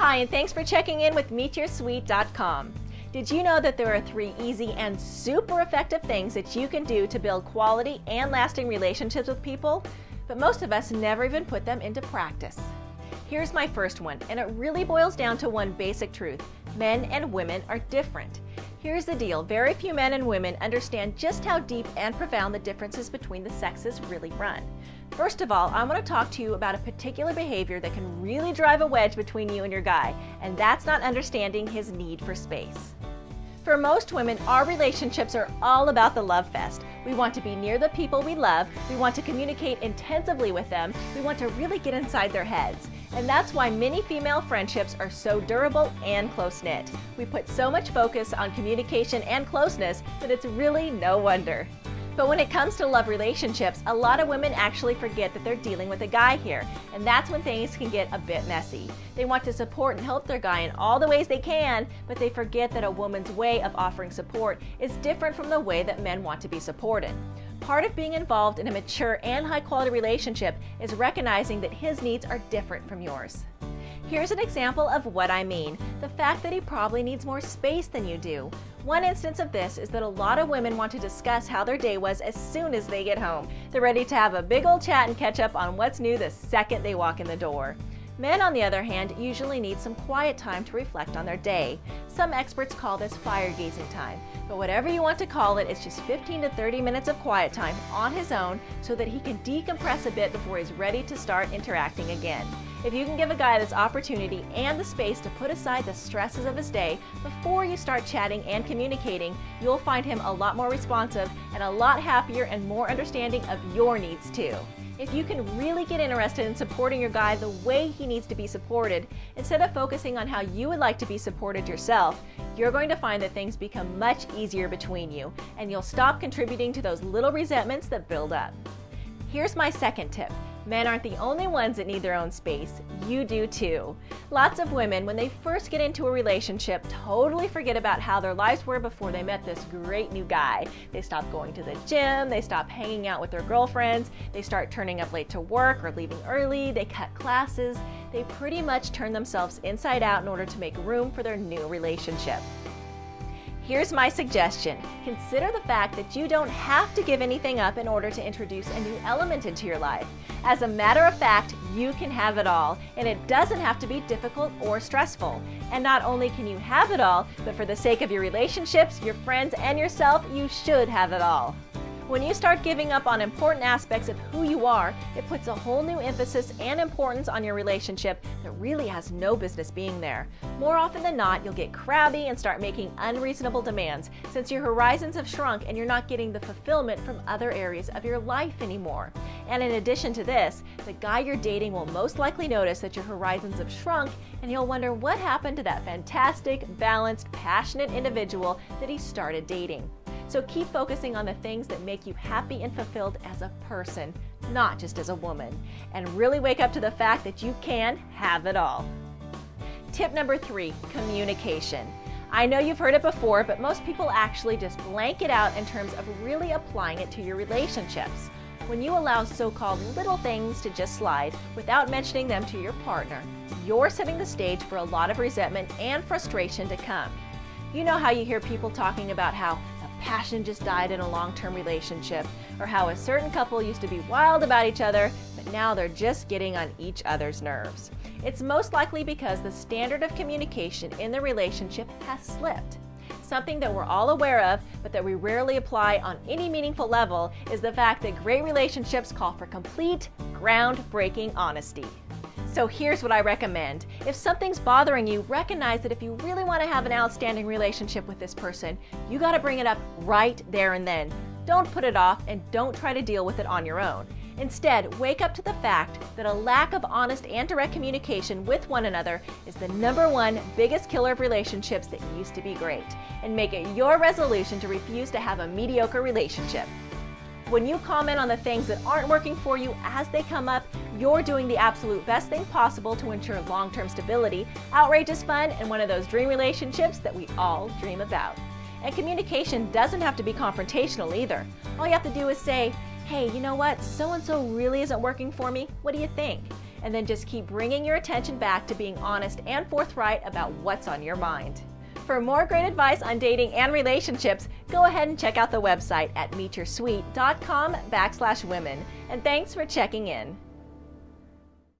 Hi, and thanks for checking in with MeetYourSweet.com. Did you know that there are 3 easy and super effective things that you can do to build quality and lasting relationships with people? But most of us never even put them into practice. Here's my first one, and it really boils down to one basic truth. Men and women are different. Here's the deal, very few men and women understand just how deep and profound the differences between the sexes really run. First of all, I want to talk to you about a particular behavior that can really drive a wedge between you and your guy, and that's not understanding his need for space. For most women, our relationships are all about the love fest. We want to be near the people we love, we want to communicate intensively with them, we want to really get inside their heads. And that's why many female friendships are so durable and close-knit. We put so much focus on communication and closeness that it's really no wonder. But when it comes to love relationships, a lot of women actually forget that they're dealing with a guy here, and that's when things can get a bit messy. They want to support and help their guy in all the ways they can, but they forget that a woman's way of offering support is different from the way that men want to be supported. Part of being involved in a mature and high-quality relationship is recognizing that his needs are different from yours. Here's an example of what I mean, the fact that he probably needs more space than you do. One instance of this is that a lot of women want to discuss how their day was as soon as they get home. They're ready to have a big old chat and catch up on what's new the second they walk in the door. Men, on the other hand, usually need some quiet time to reflect on their day. Some experts call this fire gazing time, but whatever you want to call it, it's just 15 to 30 minutes of quiet time on his own so that he can decompress a bit before he's ready to start interacting again. If you can give a guy this opportunity and the space to put aside the stresses of his day before you start chatting and communicating, you'll find him a lot more responsive and a lot happier and more understanding of your needs too. If you can really get interested in supporting your guy the way he needs to be supported, instead of focusing on how you would like to be supported yourself, you're going to find that things become much easier between you, and you'll stop contributing to those little resentments that build up. Here's my second tip. Men aren't the only ones that need their own space. You do too. Lots of women, when they first get into a relationship, totally forget about how their lives were before they met this great new guy. They stop going to the gym, they stop hanging out with their girlfriends, they start turning up late to work or leaving early, they cut classes. They pretty much turn themselves inside out in order to make room for their new relationship. Here's my suggestion. Consider the fact that you don't have to give anything up in order to introduce a new element into your life. As a matter of fact, you can have it all, and it doesn't have to be difficult or stressful. And not only can you have it all, but for the sake of your relationships, your friends, and yourself, you should have it all. When you start giving up on important aspects of who you are, it puts a whole new emphasis and importance on your relationship that really has no business being there. More often than not, you'll get crabby and start making unreasonable demands since your horizons have shrunk and you're not getting the fulfillment from other areas of your life anymore. And in addition to this, the guy you're dating will most likely notice that your horizons have shrunk, and he'll wonder what happened to that fantastic, balanced, passionate individual that he started dating. So keep focusing on the things that make you happy and fulfilled as a person, not just as a woman. And really wake up to the fact that you can have it all. Tip number 3, communication. I know you've heard it before, but most people actually just blank it out in terms of really applying it to your relationships. When you allow so-called little things to just slide without mentioning them to your partner, you're setting the stage for a lot of resentment and frustration to come. You know how you hear people talking about how passion just died in a long-term relationship, or how a certain couple used to be wild about each other, but now they're just getting on each other's nerves. It's most likely because the standard of communication in the relationship has slipped. Something that we're all aware of, but that we rarely apply on any meaningful level, is the fact that great relationships call for complete, groundbreaking honesty. So here's what I recommend. If something's bothering you, recognize that if you really want to have an outstanding relationship with this person, you got to bring it up right there and then. Don't put it off, and don't try to deal with it on your own. Instead, wake up to the fact that a lack of honest and direct communication with one another is the #1 biggest killer of relationships that used to be great, and make it your resolution to refuse to have a mediocre relationship. When you comment on the things that aren't working for you as they come up, you're doing the absolute best thing possible to ensure long-term stability, outrageous fun, and one of those dream relationships that we all dream about. And communication doesn't have to be confrontational either. All you have to do is say, hey, you know what, so-and-so really isn't working for me. What do you think? and then just keep bringing your attention back to being honest and forthright about what's on your mind. For more great advice on dating and relationships, go ahead and check out the website at meetyoursuite.com/women. And thanks for checking in.